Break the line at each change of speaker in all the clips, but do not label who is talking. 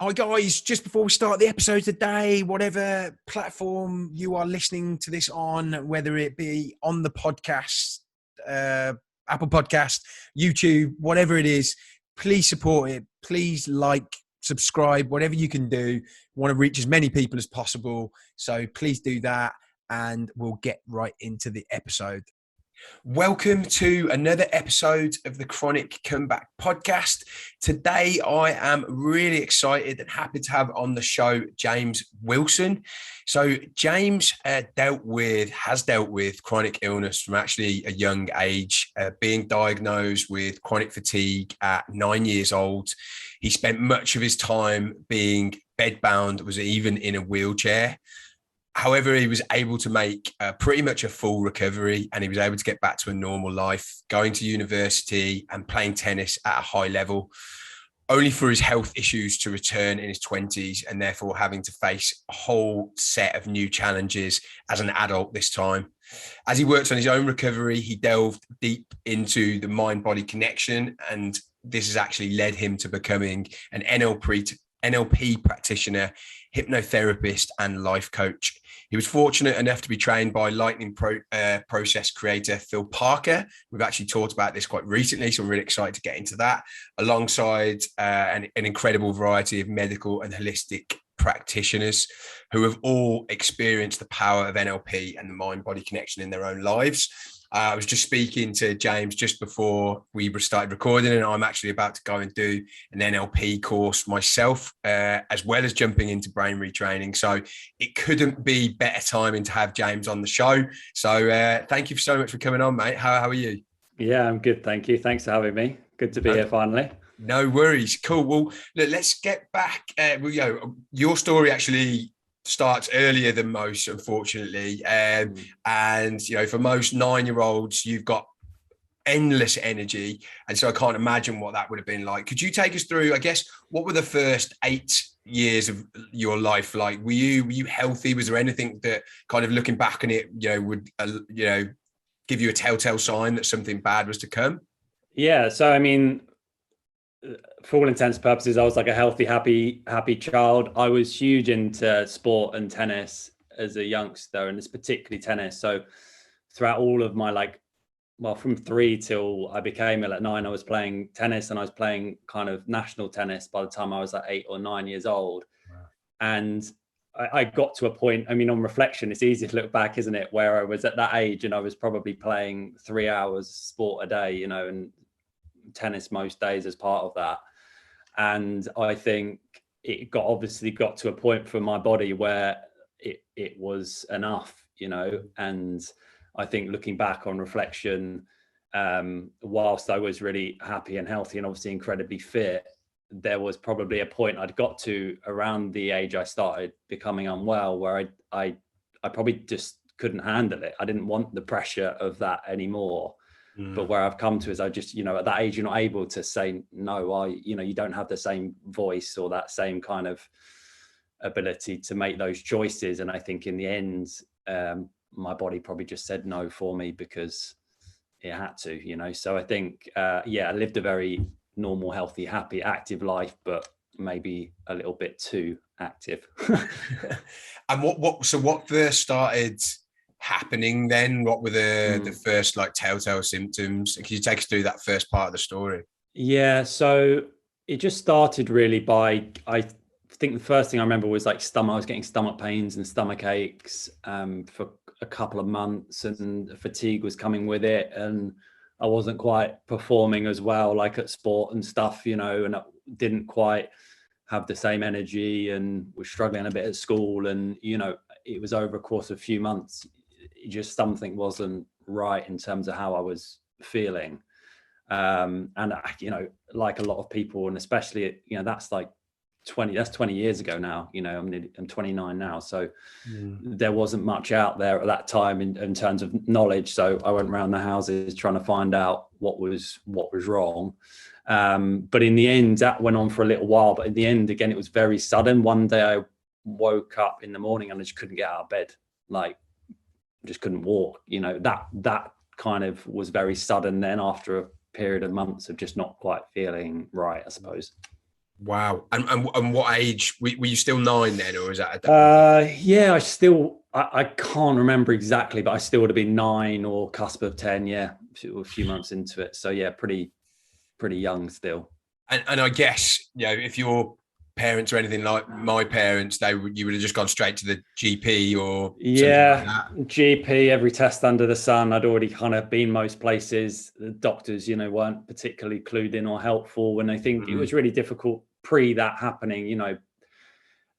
Hi guys, just before we start the episode today, whatever platform you are listening to this on, whether it be on the podcast, Apple Podcast, YouTube, whatever it is, please support it. Please like, subscribe, whatever you can do. We want to reach as many people as possible. So please do that and we'll get right into the episode. Welcome to another episode of the Chronic Comeback Podcast. Today, I am really excited and happy to have on the show James Wilson. So James has dealt with chronic illness from actually a young age, being diagnosed with chronic fatigue at 9 years old. He spent much of his time being bedbound, was even in a wheelchair. However, he was able to make pretty much a full recovery, and he was able to get back to a normal life, going to university and playing tennis at a high level, only for his health issues to return in his 20s and therefore having to face a whole set of new challenges as an adult this time. As he works on his own recovery, he delved deep into the mind-body connection, and this has actually led him to becoming an NLP practitioner, hypnotherapist and life coach. He was fortunate enough to be trained by Lightning Process creator Phil Parker. We've actually talked about this quite recently, so I'm really excited to get into that, alongside an incredible variety of medical and holistic practitioners who have all experienced the power of NLP and the mind-body connection in their own lives. I was just speaking to James just before we started recording, and I'm actually about to go and do an NLP course myself, as well as jumping into brain retraining. So it couldn't be better timing to have James on the show. So thank you so much for coming on, mate. How are you?
Yeah, I'm good. Thank you. Thanks for having me. Good to be here finally.
No worries. Cool. Well, look, let's get back. Your story actually starts earlier than most, unfortunately. And, for most 9-year-olds, you've got endless energy. And so I can't imagine what that would have been like. Could you take us through, I guess, what were the first 8 years of your life like? Were you healthy? Was there anything that kind of looking back on it, would, give you a telltale sign that something bad was to come?
Yeah. So, I mean, for all intents and purposes, I was like a healthy, happy child. I was huge into sport and tennis as a youngster, and it's particularly tennis. So throughout all of my from 3 till I became ill at 9, I was playing tennis, and I was playing kind of national tennis by the time I was like 8 or 9 years old. Wow. And I got to a point, I mean, on reflection, it's easy to look back, isn't it? Where I was at that age and I was probably playing 3 hours sport a day, and tennis most days as part of that. And I think it obviously got to a point for my body where it was enough, and I think looking back on reflection, whilst I was really happy and healthy and obviously incredibly fit, there was probably a point I'd got to around the age I started becoming unwell where I probably just couldn't handle it. I didn't want the pressure of that anymore. But where I've come to is I just, at that age, you're not able to say no. You don't have the same voice or that same kind of ability to make those choices. And I think in the end, my body probably just said no for me because it had to, So I think, I lived a very normal, healthy, happy, active life, but maybe a little bit too active.
And what first started happening then? What were the first telltale symptoms? Can you take us through that first part of the story?
Yeah, so it just started really by, I think the first thing I remember was I was getting stomach pains and stomach aches for a couple of months, and fatigue was coming with it, and I wasn't quite performing as well at sport and stuff, and I didn't quite have the same energy and was struggling a bit at school, and it was over a course of a few months. Just something wasn't right in terms of how I was feeling. And like a lot of people, and especially, that's 20 years ago now, I'm 29 now. So there wasn't much out there at that time in terms of knowledge. So I went around the houses trying to find out what was wrong. But in the end, that went on for a little while. But in the end, again, it was very sudden. One day I woke up in the morning and I just couldn't get out of bed. Just couldn't walk, that kind of was very sudden then after a period of months of just not quite feeling right, I suppose.
Wow. And what age were you still 9 then, or is that at that point?
Yeah, I can't remember exactly, but I still would have been 9 or cusp of 10. Yeah, a few months into it. So yeah, pretty young still.
And I guess, if your parents or anything like my parents, you would have just gone straight to the GP or something like that.
GP, every test under the sun. I'd already kind of been most places. The doctors, weren't particularly clued in or helpful. And I think it was really difficult pre that happening.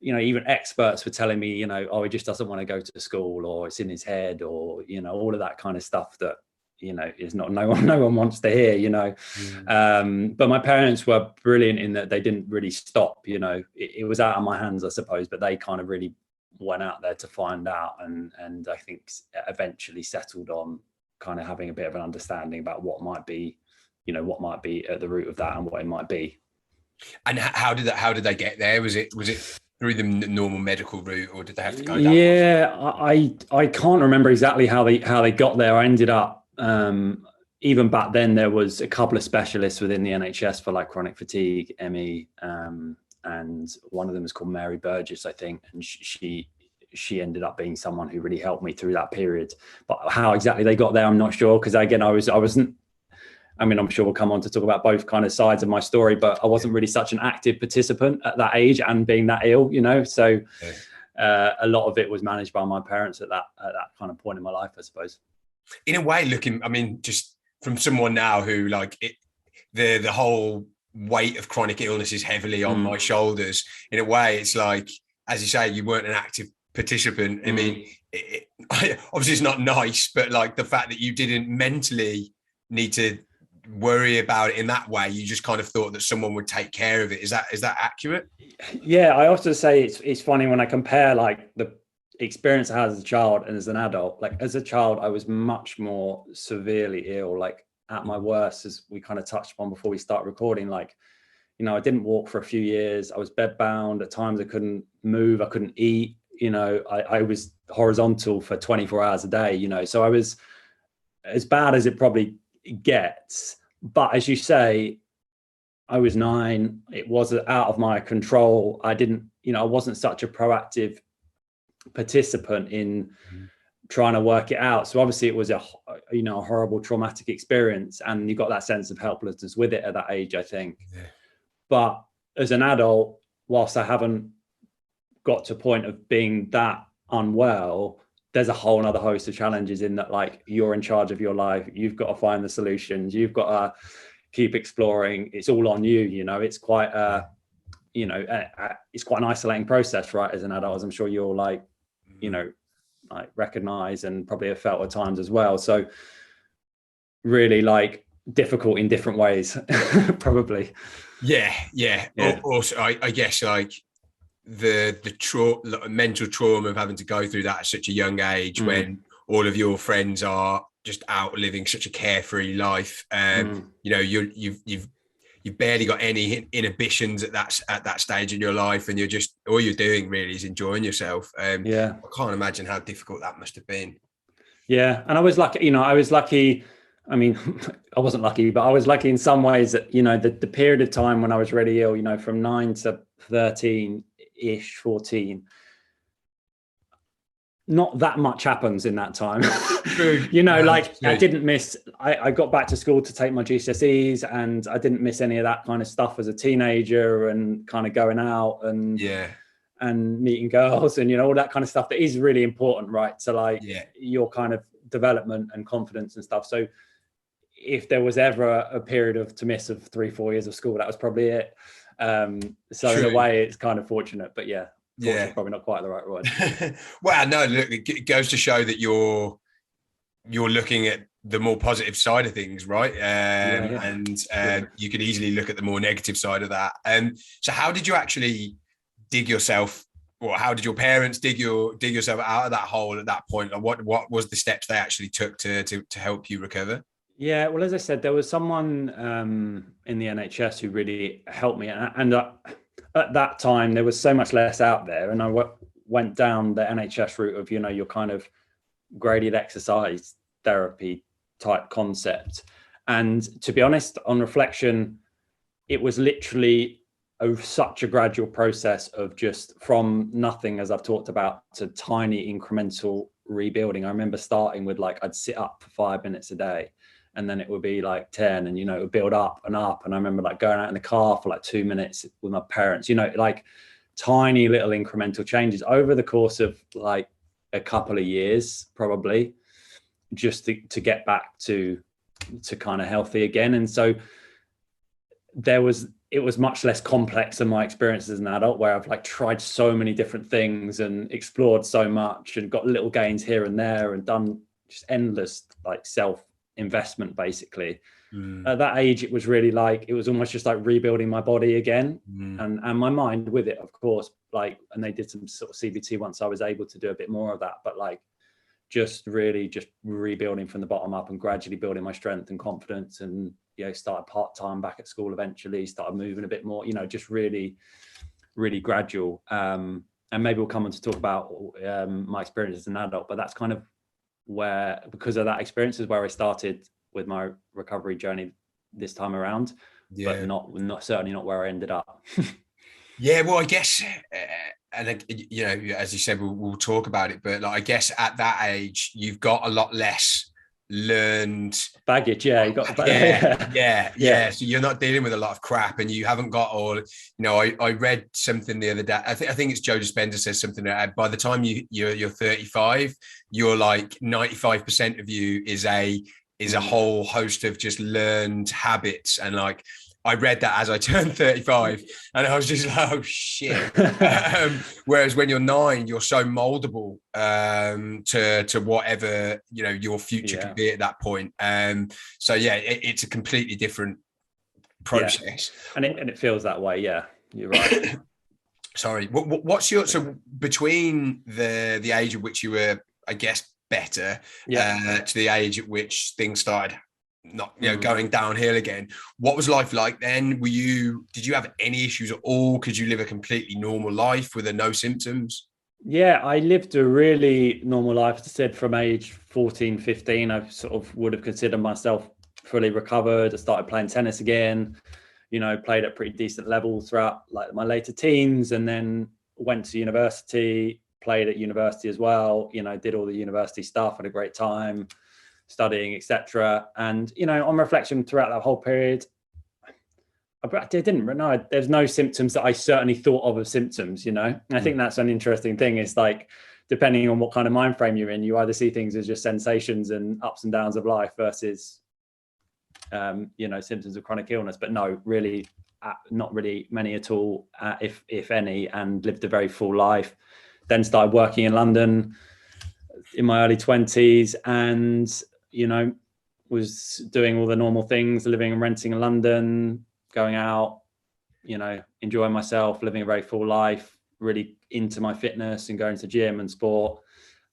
Even experts were telling me, oh, he just doesn't want to go to school, or it's in his head, or all of that kind of stuff that is no one wants to hear. But my parents were brilliant in that they didn't really stop. It was out of my hands, I suppose, but they kind of really went out there to find out, and I think eventually settled on kind of having a bit of an understanding about what might be at the root of that and what it might be.
And how did they get there? Was it through the normal medical route, or did they have to go down?
Yeah, I can't remember exactly how they got there. I ended up, even back then, there was a couple of specialists within the NHS for like chronic fatigue, ME, and one of them is called Mary Burgess, I think, and she ended up being someone who really helped me through that period. But how exactly they got there, I'm not sure, because again, I'm sure we'll come on to talk about both kind of sides of my story, but I wasn't really such an active participant at that age and being that ill, so a lot of it was managed by my parents at that kind of point in my life, I suppose.
In a way, just from someone now who the whole weight of chronic illness is heavily on my shoulders. In a way, it's like, as you say, you weren't an active participant. I mean, obviously it's not nice, but like the fact that you didn't mentally need to worry about it in that way, you just kind of thought that someone would take care of it. Is that accurate?
Yeah, I also say it's funny when I compare like the experience I had as a child and as an adult. Like as a child, I was much more severely ill, like at my worst, as we kind of touched upon before we start recording. Like, I didn't walk for a few years. I was bedbound. At times I couldn't move. I couldn't eat. I was horizontal for 24 hours a day, so I was as bad as it probably gets. But as you say, I was 9. It was out of my control. I wasn't such a proactive participant in trying to work it out. So obviously it was a horrible traumatic experience, and you got that sense of helplessness with it at that age, I think. Yeah. But as an adult, whilst I haven't got to a point of being that unwell, there's a whole other host of challenges in that, like, you're in charge of your life. You've got to find the solutions. You've got to keep exploring. It's all on you. It's quite it's quite an isolating process, right? As an adult, as I'm sure you'll like recognize and probably have felt at times as well. So really like difficult in different ways, probably.
Yeah. Also, I guess like the mental trauma of having to go through that at such a young age, when all of your friends are just out living such a carefree life. You've barely got any inhibitions at that stage in your life, and all you're doing really is enjoying yourself. I can't imagine how difficult that must have been.
Yeah, and I was lucky. I mean, I wasn't lucky, but I was lucky in some ways that, the period of time when I was really ill, from 9 to 13-ish, 14, not that much happens in that time. True. I didn't miss, I got back to school to take my GCSEs, and I didn't miss any of that kind of stuff as a teenager, and kind of going out and meeting girls and, all that kind of stuff that is really important, right? To your kind of development and confidence and stuff. So if there was ever a period to miss of 3-4 years of school, that was probably it. So True. In a way it's kind of fortunate, but probably not quite the right word.
Well, no, look, it goes to show that you're looking at the more positive side of things, right? And you could easily look at the more negative side of that. So how did you actually dig yourself, or how did your parents dig yourself out of that hole at that point? Like what was the steps they actually took to help you recover?
Yeah, well, as I said, there was someone in the NHS who really helped me, and at that time there was so much less out there, and I went down the NHS route of your kind of graded exercise therapy type concept. And to be honest, on reflection, it was literally such a gradual process of just from nothing, as I've talked about, to tiny incremental rebuilding. I remember starting with like, I'd sit up for 5 minutes a day, and then it would be like 10, and, you know, it would build up and up. And I remember like going out in the car for like 2 minutes with my parents, you know, like tiny little incremental changes over the course of like a couple of years, probably, just to get back to kind of healthy again. And so it was much less complex than my experience as an adult, where I've like tried so many different things and explored so much and got little gains here and there and done just endless like self investment basically. At that age, it was really like, it was almost just like rebuilding my body again, and my mind with it, of course. Like, and they did some sort of CBT once I was able to do a bit more of that, but like just really just rebuilding from the bottom up and gradually building my strength and confidence. And, you know, started part-time back at school, eventually started moving a bit more, you know, just really, really gradual. And maybe we'll come on to talk about my experience as an adult, but that's kind of where, because of that experience, is where I started with my recovery journey this time around, but not certainly not where I ended up.
Yeah, well, I guess, and you know, as you said, we'll talk about it, but like, I guess at that age, you've got a lot less learned
baggage. Yeah, you got
yeah. So you're not dealing with a lot of crap, and you haven't got all. You know, I read something the other day. I think it's Joe Dispenza says something that by the time you're 35, you're like 95% of you is a whole host of just learned habits. And like, I read that as I turned 35, and I was just like, oh shit. Whereas when you're 9, you're so moldable to whatever, you know, your future could be at that point. So yeah, it's a completely different process.
Yeah. And it feels that way. Yeah, you're right.
Sorry. What's your, so between the age at which you were, I guess, better to the age at which things started not, you know, going downhill again, what was life like then? Did you have any issues at all? Could you live a completely normal life with no symptoms?
Yeah, I lived a really normal life. As I said, from age 14, 15, I sort of would have considered myself fully recovered. I started playing tennis again, you know, played at pretty decent levels throughout like my later teens, and then went to university, played at university as well, you know, did all the university stuff, had a great time studying, etc. And, you know, on reflection throughout that whole period, there's no symptoms that I certainly thought of as symptoms, you know. And I think that's an interesting thing, is like, depending on what kind of mind frame you're in, you either see things as just sensations and ups and downs of life versus you know, symptoms of chronic illness. But no, really, not really many at all, if any, and lived a very full life. Then started working in London in my early 20s, and, you know, was doing all the normal things, living and renting in London, going out, you know, enjoying myself, living a very full life, really into my fitness and going to gym and sport,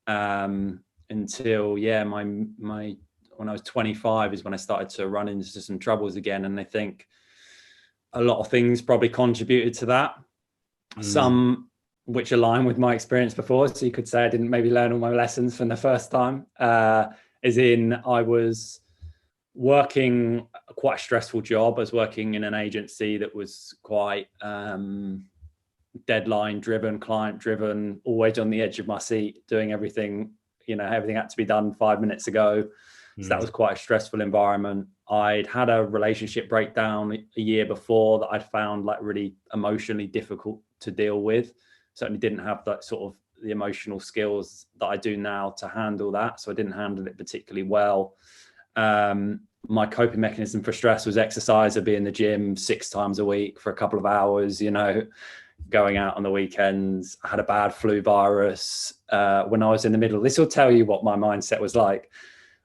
until when I was 25 is when I started to run into some troubles again. And I think a lot of things probably contributed to that. Some which align with my experience before. So you could say I didn't maybe learn all my lessons from the first time, as in I was working quite a stressful job. I was working in an agency that was quite deadline driven, client driven, always on the edge of my seat, doing everything, you know, everything had to be done 5 minutes ago. So that was quite a stressful environment. I'd had a relationship breakdown a year before that I'd found like really emotionally difficult to deal with. Certainly didn't have that sort of the emotional skills that I do now to handle that. So I didn't handle it particularly well. My coping mechanism for stress was exercise. I'd be in the gym 6 times a week for a couple of hours, you know, going out on the weekends. I had a bad flu virus when I was in the middle. This will tell you what my mindset was like.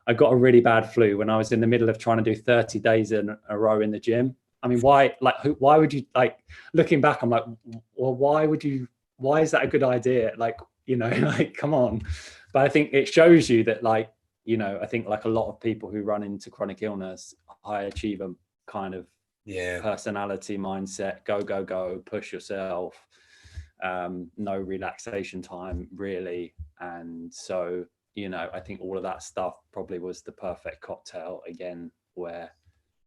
I got a really bad flu when I was in the middle of trying to do 30 days in a row in the gym. I mean, why would you, like, looking back, I'm like, well, why is that a good idea? Like, you know, like, come on. But I think it shows you that, like, you know, I think like a lot of people who run into chronic illness, high achiever kind of personality mindset, go, push yourself, no relaxation time really. And so, you know, I think all of that stuff probably was the perfect cocktail again, where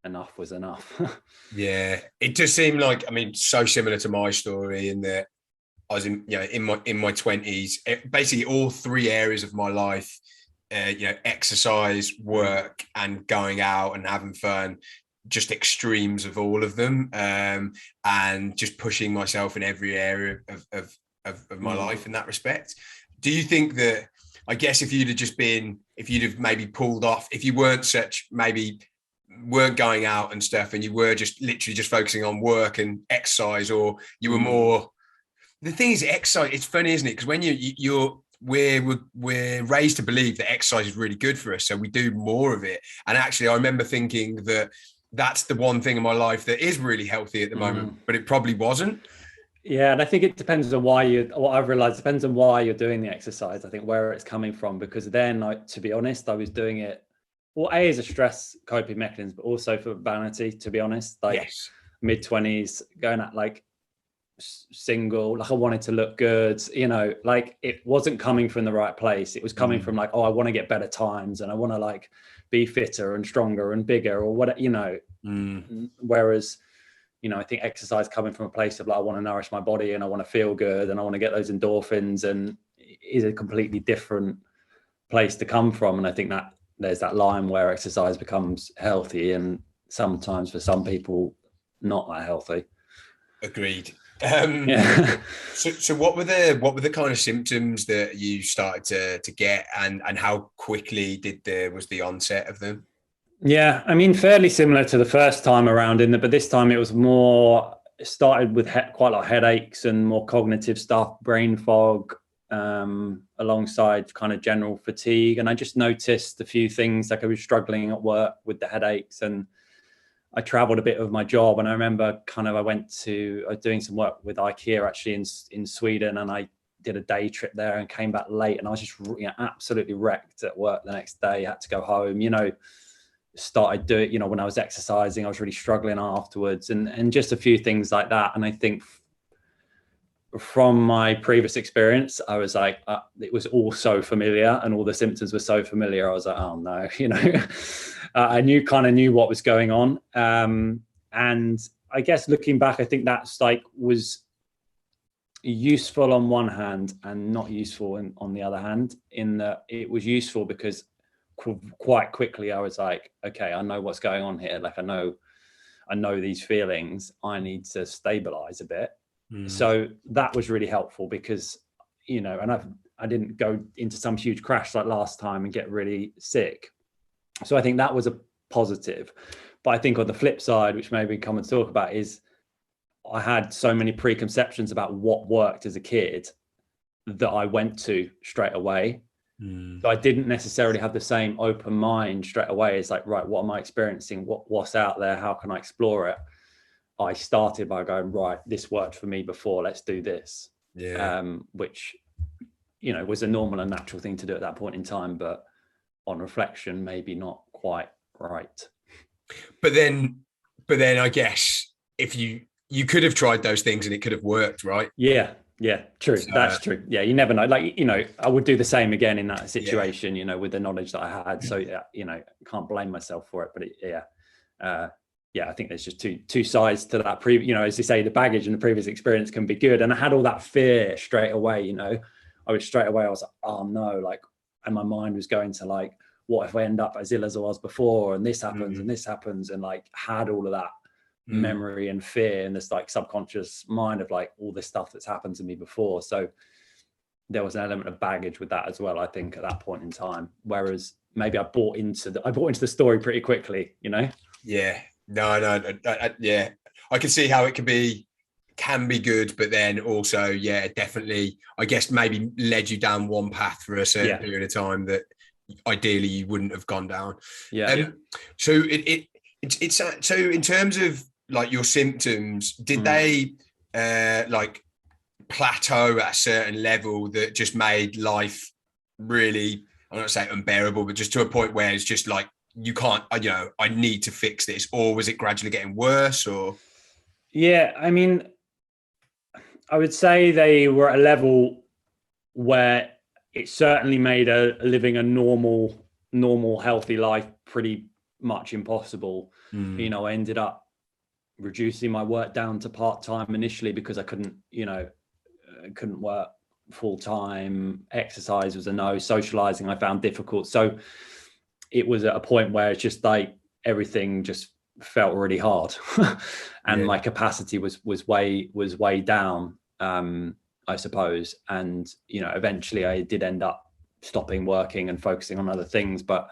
enough was enough.
Yeah, it does seem like, I mean, so similar to my story in that I was in my 20s, basically all three areas of my life, exercise, work, and going out and having fun, just extremes of all of them, and just pushing myself in every area of my life in that respect. Do you think that, I guess if you'd have maybe pulled off, if you weren't going out and stuff, and you were just literally just focusing on work and exercise, or you were more, the thing is, exercise, it's funny, isn't it? Because when we're raised to believe that exercise is really good for us, so we do more of it. And actually, I remember thinking that that's the one thing in my life that is really healthy at the moment, but it probably wasn't.
Yeah, and I think it depends on what I've realized, depends on why you're doing the exercise. I think where it's coming from, because then, to be honest, I was doing it, well, A, as a stress coping mechanism, but also for vanity, to be honest. Like, yes. Mid-20s, going at like single, like I wanted to look good, like it wasn't coming from the right place. It was coming from like, oh, I want to get better times, and I want to like be fitter and stronger and bigger, or what, whereas, I think exercise coming from a place of like, I want to nourish my body and I want to feel good and I want to get those endorphins, and is a completely different place to come from. And I think that there's that line where exercise becomes healthy, and sometimes for some people not that healthy.
Agreed. So what were the kind of symptoms that you started to get, and how quickly was the onset of them?
Yeah, I mean, fairly similar to the first time around, but this time it was more, it started with quite a lot of headaches and more cognitive stuff, brain fog, alongside kind of general fatigue. And I just noticed a few things, like I was struggling at work with the headaches, and I traveled a bit with my job. And I remember I was doing some work with IKEA actually in Sweden, and I did a day trip there and came back late, and I was just absolutely wrecked at work the next day. I had to go home, started doing, when I was exercising, I was really struggling afterwards, and just a few things like that. And I think from my previous experience, I was like, it was all so familiar, and all the symptoms were so familiar. I was like, oh no, I knew what was going on. And I guess looking back, I think that's was useful on one hand and not useful on the other hand, in that it was useful because quite quickly I was like, okay, I know what's going on here. Like I know these feelings, I need to stabilize a bit. So that was really helpful because, and I didn't go into some huge crash like last time and get really sick. So I think that was a positive. But I think on the flip side, which maybe we come and talk about, is I had so many preconceptions about what worked as a kid that I went to straight away. So I didn't necessarily have the same open mind straight away. It's like, right, what am I experiencing? What's out there? How can I explore it? I started by going, right, this worked for me before, let's do this. Yeah. Which, was a normal and natural thing to do at that point in time, but on reflection, maybe not quite right.
But then I guess if you could have tried those things and it could have worked, right?
Yeah, true. That's true. Yeah, you never know. Like, I would do the same again in that situation, with the knowledge that I had. So, can't blame myself for it. But I think there's just two sides to that. As you say, the baggage and the previous experience can be good. And I had all that fear straight away, I was like, oh no, like, and my mind was going to like, what if I end up as ill as I was before, and this happens and this happens, and like had all of that memory and fear and this like subconscious mind of like all this stuff that's happened to me before. So there was an element of baggage with that as well, I think, at that point in time. Whereas maybe I bought into the story pretty quickly,
Yeah. No. Yeah. I can see how it can be good, but then also, definitely, I guess maybe led you down one path for a certain period of time that ideally you wouldn't have gone down. So it's so in terms of like your symptoms, did they like plateau at a certain level that just made life really, I'm not saying unbearable, but just to a point where it's just like, you can't, I need to fix this? Or was it gradually getting worse? Or
I mean, I would say they were at a level where it certainly made living a normal healthy life pretty much impossible. I ended up reducing my work down to part-time initially because I couldn't work full-time. Exercise was a no. Socializing I found difficult. So it was at a point where it's just like everything just felt really hard and my capacity was way down, I suppose. And eventually I did end up stopping working and focusing on other things, but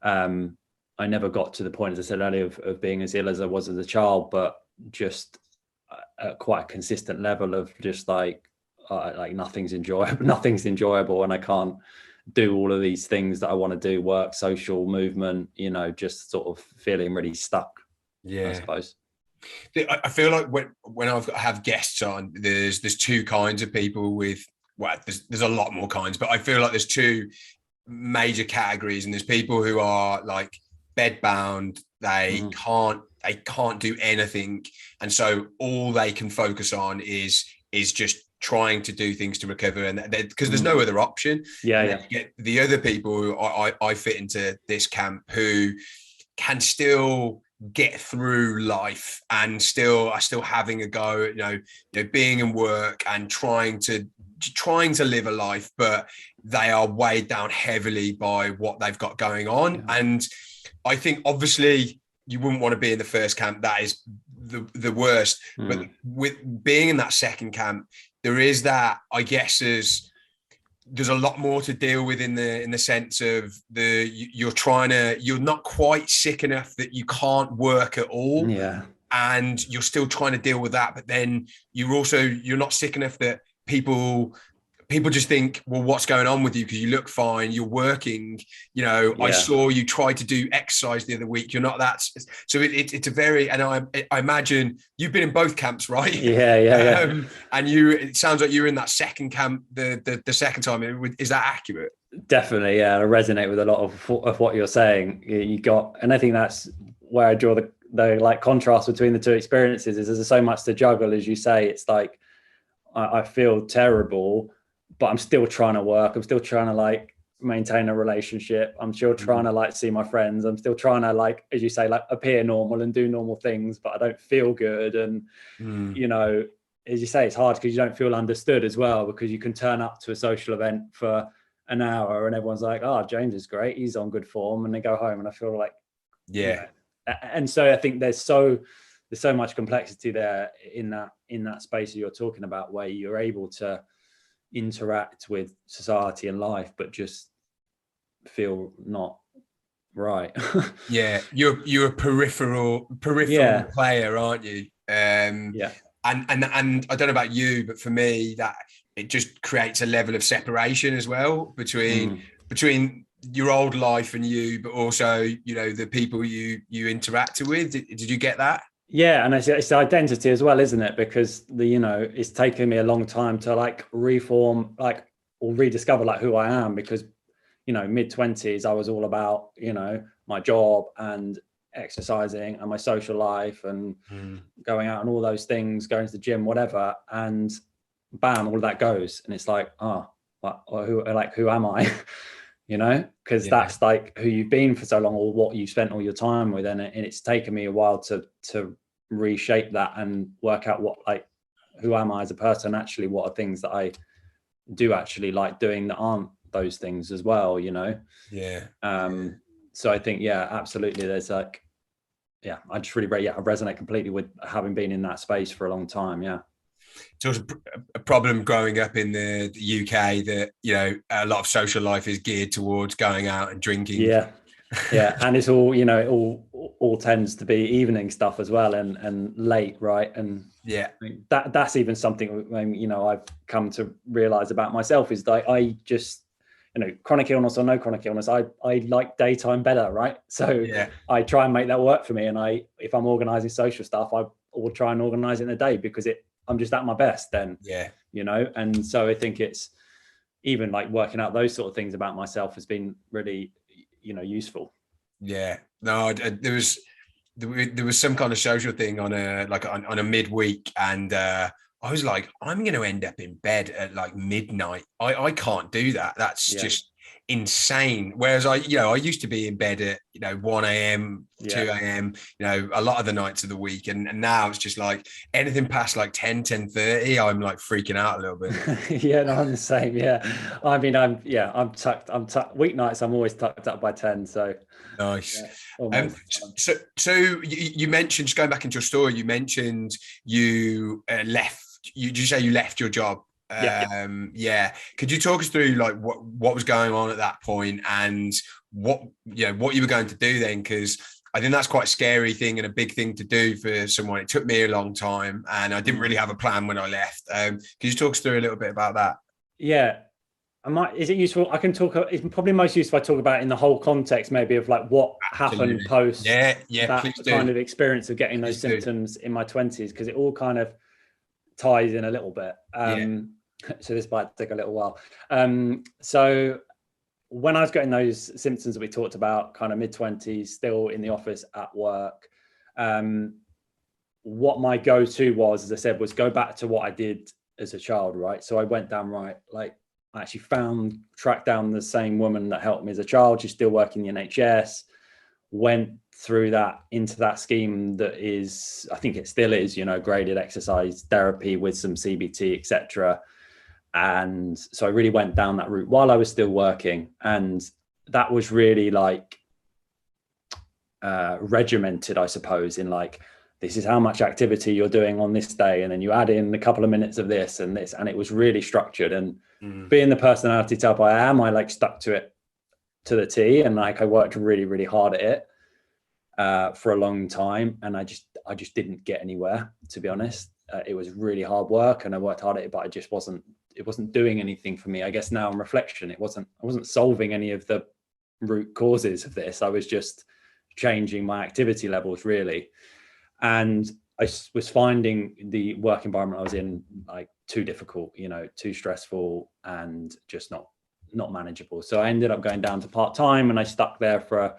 I never got to the point, as I said earlier, of being as ill as I was as a child, but just at quite a consistent level of just like nothing's enjoyable and I can't do all of these things that I want to do, work, social, movement, just sort of feeling really stuck. I suppose.
I feel like when I have guests on, there's two kinds of people with, well, there's a lot more kinds, but I feel like there's two major categories, and there's people who are like bedbound, they can't do anything, and so all they can focus on is just trying to do things to recover, and because there's no other option. You get the other people who I fit into this camp, who can still get through life and are still having a go, being in work and trying to live a life, but they are weighed down heavily by what they've got going on. And I think obviously you wouldn't want to be in the first camp. That is the worst. But with being in that second camp, there is that, I guess, there's a lot more to deal with in the sense of you're not quite sick enough that you can't work at all. And you're still trying to deal with that. But then you're not sick enough that people just think, well, what's going on with you? Because you look fine, you're working, I saw you try to do exercise the other week. You're not that. So it's a very, and I imagine you've been in both camps, right?
Yeah.
And it sounds like you're in that second camp, the second time. Is that accurate? Definitely.
Yeah. I resonate with a lot of what you're saying. And I think that's where I draw the like contrast between the two experiences is there's so much to juggle, as you say. It's like, I feel terrible, but I'm still trying to work. I'm still trying to like maintain a relationship. I'm still trying to like see my friends. I'm still trying to like, as you say, like appear normal and do normal things, but I don't feel good. And, as you say, it's hard because you don't feel understood as well, because you can turn up to a social event for an hour and everyone's like, oh, James is great, he's on good form. And they go home and I feel like, And so I think there's so much complexity there in that space that you're talking about, where you're able to interact with society and life, but just feel not right.
You're a peripheral player, aren't you? And I don't know about you, but for me, that it just creates a level of separation as well between your old life and you, but also the people you interacted with. Did you get that?
Yeah, and it's identity as well, isn't it? Because it's taken me a long time to like reform, like, or rediscover like who I am. Because mid-20s, I was all about my job and exercising and my social life and going out and all those things, going to the gym, whatever. And bam, all of that goes, and it's like, who am I? Because that's like who you've been for so long, or what you've spent all your time with. And it's taken me a while to reshape that and work out who am I as a person? Actually, what are things that I do actually like doing that aren't those things as well, So I think, absolutely. There's like, I just really, I resonate completely with having been in that space for a long time.
So it's a problem growing up in the UK that a lot of social life is geared towards going out and drinking.
And it's all it all tends to be evening stuff as well, and late, right? And that's even something I've come to realize about myself, is that I just chronic illness or no chronic illness, I like daytime better, right? So I try and make that work for me, and if I'm organizing social stuff, I will try and organize it in the day, because I'm just at my best then. And so I think it's even like working out those sort of things about myself has been really useful.
There was some kind of social thing on a midweek, and I was like, I'm going to end up in bed at like midnight. I can't do that. That's just insane. Whereas I used to be in bed at 1 a.m, 2 a.m, a lot of the nights of the week, and now it's just like anything past like 10:30, I'm like freaking out a little bit.
Yeah, no, I'm the same. Yeah, I mean, I'm tucked. Weeknights, I'm always tucked up by 10. So
Nice.
yeah, almost.
So you mentioned, just going back into your story, you mentioned you left. Did you say you left your job? Yeah. Could you talk us through like what was going on at that point, and what you were going to do then? Because I think that's quite a scary thing and a big thing to do for someone. It took me a long time, and I didn't really have a plan when I left. Could you talk us through a little bit about that?
Yeah. Is it useful? I can talk. It's probably most useful I talk about in the whole context, maybe, of like what happened post
that
kind of experience of getting those symptoms in my 20s, because it all kind of ties in a little bit. So this might take a little while. So when I was getting those symptoms that we talked about, kind of mid-20s, still in the office at work, what my go-to was, as I said, was go back to what I did as a child, right? So I went down, I actually tracked down the same woman that helped me as a child. She's still working in the NHS, went through that into that scheme that is, I think it still is, graded exercise therapy with some CBT, etc. And so I really went down that route while I was still working. And that was really like regimented, I suppose, in like, this is how much activity you're doing on this day. And then you add in a couple of minutes of this and this. And it was really structured. And being the personality type I am, I like stuck to it to the T. And like, I worked really, really hard at it for a long time. And I just didn't get anywhere, to be honest. It was really hard work and I worked hard at it, but it wasn't doing anything for me. I guess now on reflection, I wasn't solving any of the root causes of this. I was just changing my activity levels, really. And I was finding the work environment I was in like too difficult, too stressful and just not manageable. So I ended up going down to part-time, and I stuck there for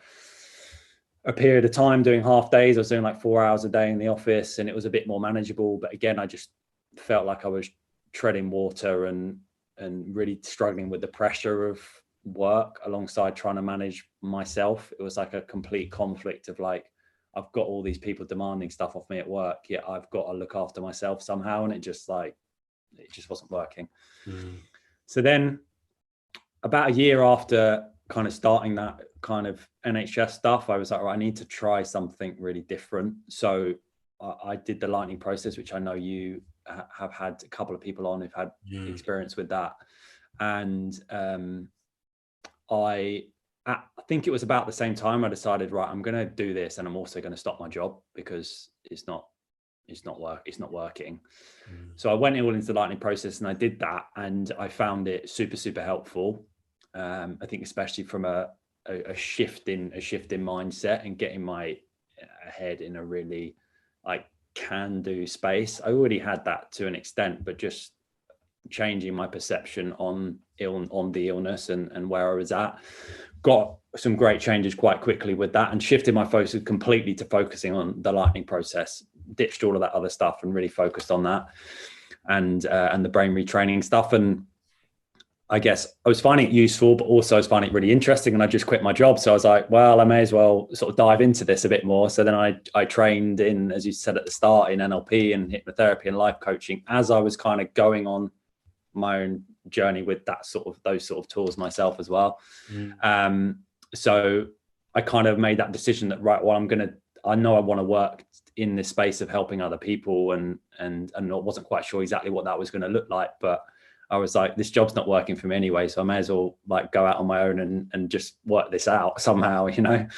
a period of time doing half days. I was doing like 4 hours a day in the office, and it was a bit more manageable. But again, I just felt like I was treading water and really struggling with the pressure of work alongside trying to manage myself. It was like a complete conflict of like, I've got all these people demanding stuff off me at work, yet I've got to look after myself somehow. And it just wasn't working. So then about a year after kind of starting that kind of NHS stuff, I was like, right, I need to try something really different. So I did the lightning process, which I know you have had a couple of people on who've had experience with that. And I think it was about the same time I decided, right, I'm going to do this, and I'm also going to stop my job because it's not working. So I went all into the lightning process and I did that, and I found it super, super helpful. I think especially from a shift in mindset and getting my head in a really like can-do space. I already had that to an extent, but just changing my perception on the illness and where I was at, got some great changes quite quickly with that, and shifted my focus completely to focusing on the lightning process, ditched all of that other stuff and really focused on that and the brain retraining stuff. And I guess I was finding it useful, but also I was finding it really interesting, and I just quit my job. So I was like, well, I may as well sort of dive into this a bit more. So then I trained in, as you said at the start, in NLP and hypnotherapy and life coaching as I was kind of going on my own journey with those sort of tools myself as well. So I kind of made that decision that, right, well, I know I want to work in this space of helping other people, and I wasn't quite sure exactly what that was going to look like, but I was like, this job's not working for me anyway, so I may as well like go out on my own and just work this out somehow, and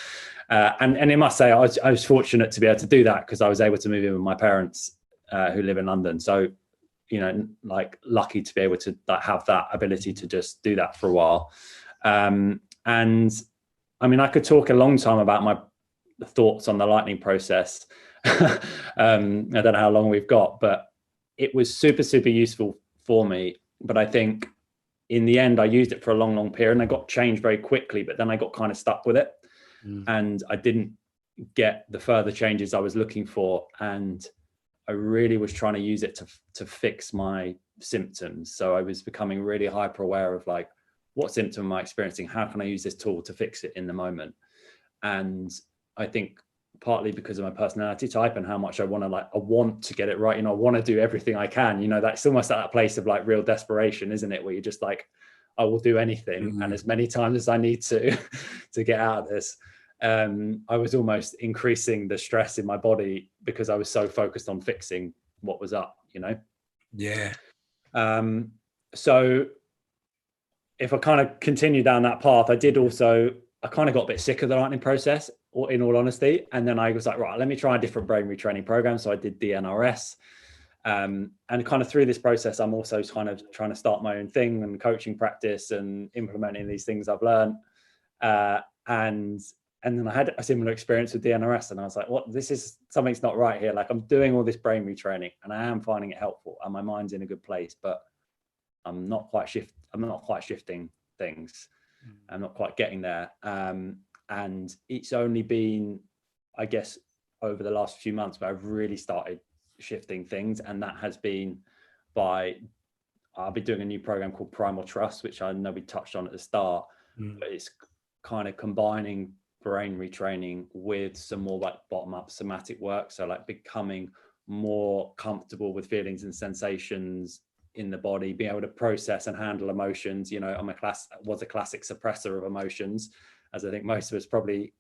I must say I was fortunate to be able to do that, because I was able to move in with my parents who live in London. So like lucky to be able to like have that ability to just do that for a while. And I mean, I could talk a long time about my thoughts on the lightning process. I don't know how long we've got, but it was super, super useful for me. But I think in the end, I used it for a long, long period, and I got changed very quickly, but then I got kind of stuck with it and I didn't get the further changes I was looking for. And I really was trying to use it to fix my symptoms. So I was becoming really hyper aware of like, what symptom am I experiencing? How can I use this tool to fix it in the moment? And I think partly because of my personality type and how much I want to get it right. I want to do everything I can, that's almost at that place of like real desperation, isn't it? Where you're just like, I will do anything and as many times as I need to get out of this. I was almost increasing the stress in my body because I was so focused on fixing what was up,
Yeah.
So if I kind of continue down that path, I kind of got a bit sick of the lightning process, or in all honesty. And then I was like, right, let me try a different brain retraining program. So I did the NRS. And kind of through this process, I'm also kind of trying to start my own thing and coaching practice and implementing these things I've learned. And then I had a similar experience with the NRS, and I was like, what, something's not right here. Like, I'm doing all this brain retraining and I am finding it helpful and my mind's in a good place, but I'm not quite shifting things. I'm not quite getting there. And it's only been, I guess, over the last few months where I've really started shifting things. And that has been I'll be doing a new program called Primal Trust, which I know we touched on at the start, but it's kind of combining brain retraining with some more like bottom up somatic work. So like becoming more comfortable with feelings and sensations in the body, being able to process and handle emotions. I'm was a classic suppressor of emotions, as I think most of us probably,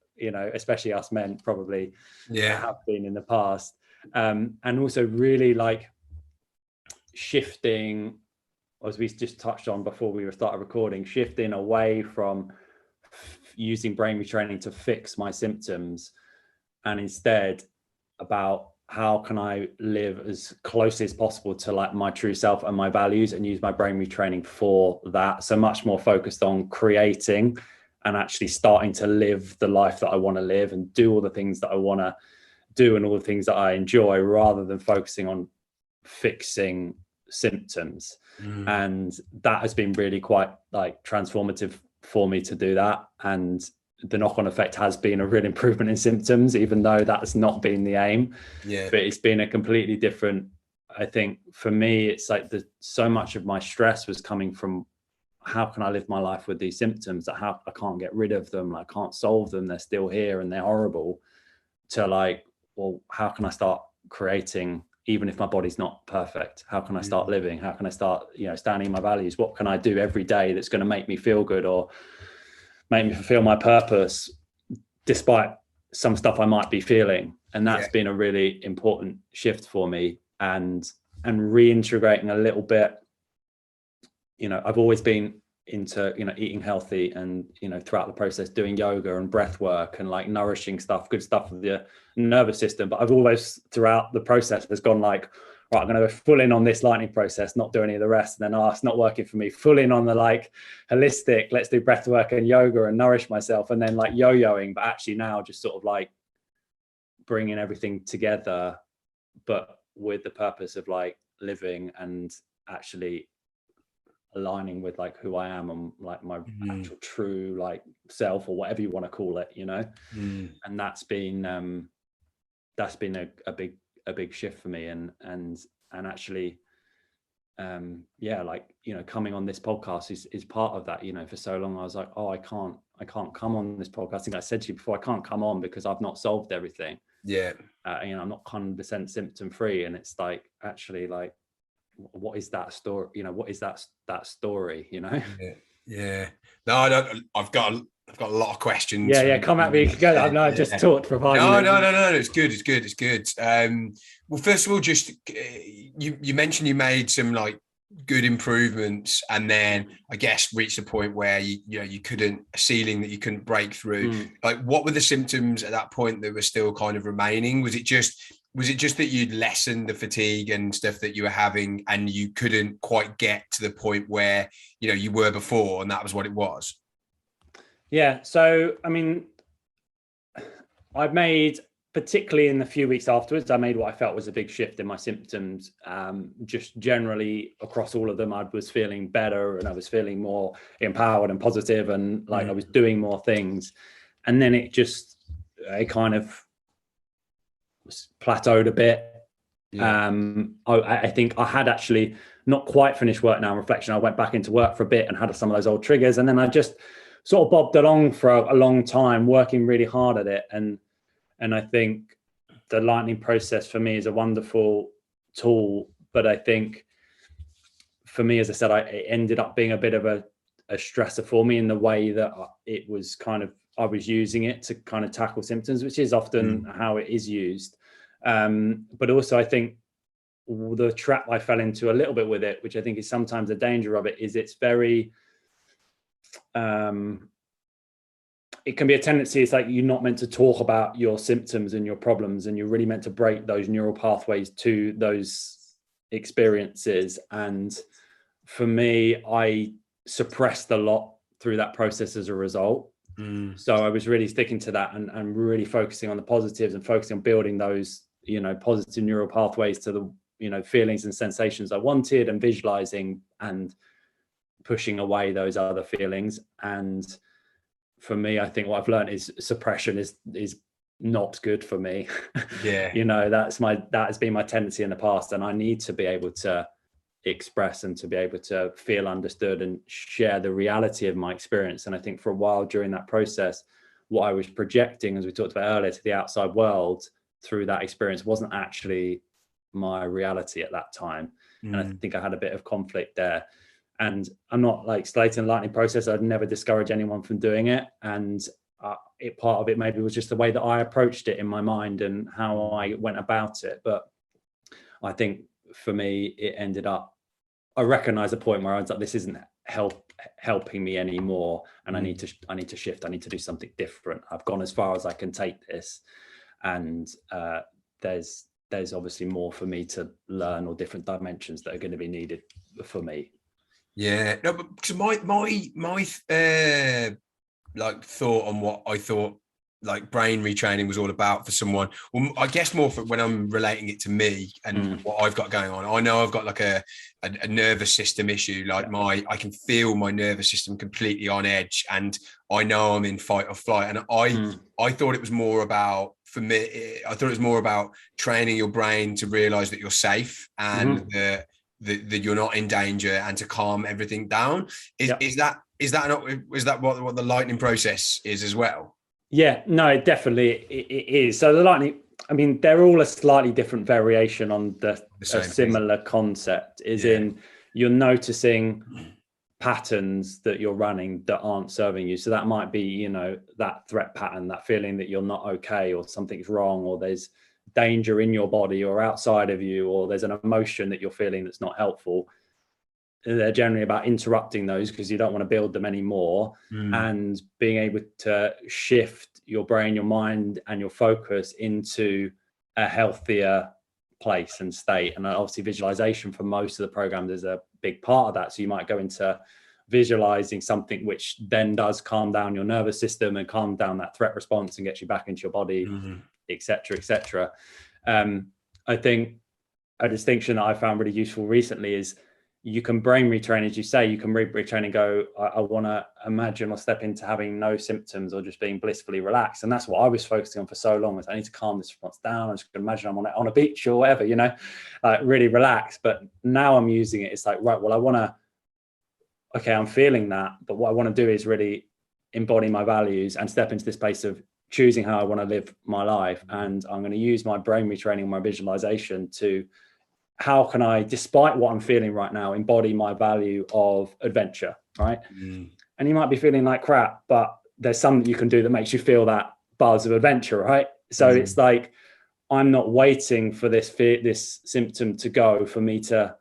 especially us men probably have been in the past. And also really like shifting, as we just touched on before we started recording, shifting away from using brain retraining to fix my symptoms, and instead about how can I live as closely as possible to like my true self and my values, and use my brain retraining for that. So much more focused on creating and actually starting to live the life that I want to live and do all the things that I want to do and all the things that I enjoy, rather than focusing on fixing symptoms. And that has been really quite like transformative for me to do that. And the knock-on effect has been a real improvement in symptoms, even though that's not been the aim. But it's been a completely different, I think for me, it's like so much of my stress was coming from how can I live my life with these symptoms, that how I can't get rid of them, I can't solve them, they're still here and they're horrible, to like, well, how can I start creating, even if my body's not perfect? How can I start living? How can I start, standing in my values? What can I do every day that's going to make me feel good or make me fulfill my purpose, despite some stuff I might be feeling? And that's been a really important shift for me, and reintegrating a little bit. I've always been into, eating healthy and, throughout the process doing yoga and breath work and like nourishing stuff, good stuff for the nervous system. But I've always throughout the process has gone like, right, I'm going to go full in on this lightning process, not do any of the rest. And then, it's not working for me. Full in on the like holistic, let's do breath work and yoga and nourish myself. And then like yo-yoing, but actually now just sort of like bringing everything together, but with the purpose of like living and actually aligning with like who I am and like my actual true like self, or whatever you want to call it, and that's been a big shift for me, and actually coming on this podcast is part of that. For so long I was like, I can't come on this podcast. I think I said to you before, I can't come on because I've not solved everything. I'm not 100% symptom free, and it's like, actually, like, what is that story? What is that story?
No, I don't. I've got a lot of questions.
Come at me. Go. I've just talked for 5 minutes.
No. It's good. Well, first of all, just you mentioned you made some like good improvements, and then I guess reached a point where you couldn't, a ceiling that you couldn't break through. Like, what were the symptoms at that point that were still kind of remaining? Was it just that you'd lessened the fatigue and stuff that you were having, and you couldn't quite get to the point where you were before, and that was what it was?
Yeah. So, I mean, I've made, particularly in the few weeks afterwards, I made what I felt was a big shift in my symptoms. Just generally across all of them, I was feeling better, and I was feeling more empowered and positive, and like I was doing more things. And then it kind of plateaued a bit. I think I had actually not quite finished work now, reflection, I went back into work for a bit and had some of those old triggers. And then I just sort of bobbed along for a long time, working really hard at it. And I think the lightning process for me is a wonderful tool. But I think for me, as I said, it ended up being a bit of a stressor for me in the way that it was kind of, I was using it to kind of tackle symptoms, which is often how it is used. But also I think the trap I fell into a little bit with it, which I think is sometimes the danger of it, is it's very, it can be a tendency. It's like you're not meant to talk about your symptoms and your problems, and you're really meant to break those neural pathways to those experiences. And for me, I suppressed a lot through that process as a result. So I was really sticking to that and really focusing on the positives and focusing on building those, positive neural pathways to the, feelings and sensations I wanted, and visualizing and pushing away those other feelings. And for me, I think what I've learned is suppression is not good for me.
Yeah.
That has been my tendency in the past, and I need to be able to express and to be able to feel understood and share the reality of my experience. And I think for a while during that process, what I was projecting, as we talked about earlier, to the outside world through that experience wasn't actually my reality at that time. And I think I had a bit of conflict there. And I'm not like slating the lightning process. I'd never discourage anyone from doing it. And part of it maybe was just the way that I approached it in my mind and how I went about it. But I think for me, it ended up, I recognized the point where I was like, this isn't helping me anymore. And I need to shift. I need to do something different. I've gone as far as I can take this. And there's obviously more for me to learn, or different dimensions that are going to be needed for me.
Yeah, no, but because my like thought on what I thought like brain retraining was all about for someone, well, I guess more for when I'm relating it to me and what I've got going on. I know I've got like a nervous system issue, like I can feel my nervous system completely on edge, and I know I'm in fight or flight. And I thought it was more about, for me, I thought it was more about training your brain to realize that you're safe and that you're not in danger, and to calm everything down. Is that what the lightning process is as well?
Yeah, no, it is. So the lightning, I mean, they're all a slightly different variation on a similar concept, in you're noticing patterns that you're running that aren't serving you. So that might be, that threat pattern, that feeling that you're not okay, or something's wrong, or there's danger in your body or outside of you, or there's an emotion that you're feeling that's not helpful. They're generally about interrupting those because you don't want to build them anymore, and being able to shift your brain, your mind, and your focus into a healthier place and state. And obviously visualization for most of the programs is a big part of that. So you might go into visualizing something which then does calm down your nervous system and calm down that threat response and gets you back into your body, etc., etc. I think a distinction that I found really useful recently is you can brain retrain, as you say, you can retrain and go, I want to imagine or step into having no symptoms or just being blissfully relaxed. And that's what I was focusing on for so long, was I need to calm this response down. I just can imagine I'm on a beach or whatever, really relaxed. But now I'm using it. It's like, right, well, I'm feeling that, but what I want to do is really embody my values and step into this place of choosing how I want to live my life. And I'm going to use my brain retraining, my visualization to, how can I, despite what I'm feeling right now, embody my value of adventure, right? And you might be feeling like crap, but there's something you can do that makes you feel that buzz of adventure, right? So it's like, I'm not waiting for this symptom to go for me to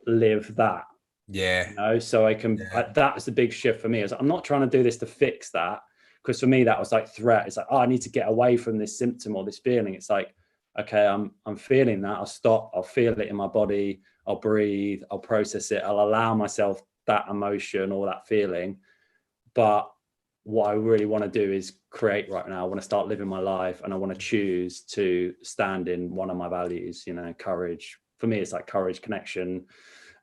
live that.
Yeah.
So I can, that was the big shift for me, is I'm not trying to do this to fix that. Because for me, that was like threat. It's like, I need to get away from this symptom or this feeling. It's like, okay, I'm feeling that. I'll stop. I'll feel it in my body. I'll breathe. I'll process it. I'll allow myself that emotion or that feeling. But what I really want to do is create right now. I want to start living my life, and I want to choose to stand in one of my values, courage. For me, it's like courage, connection.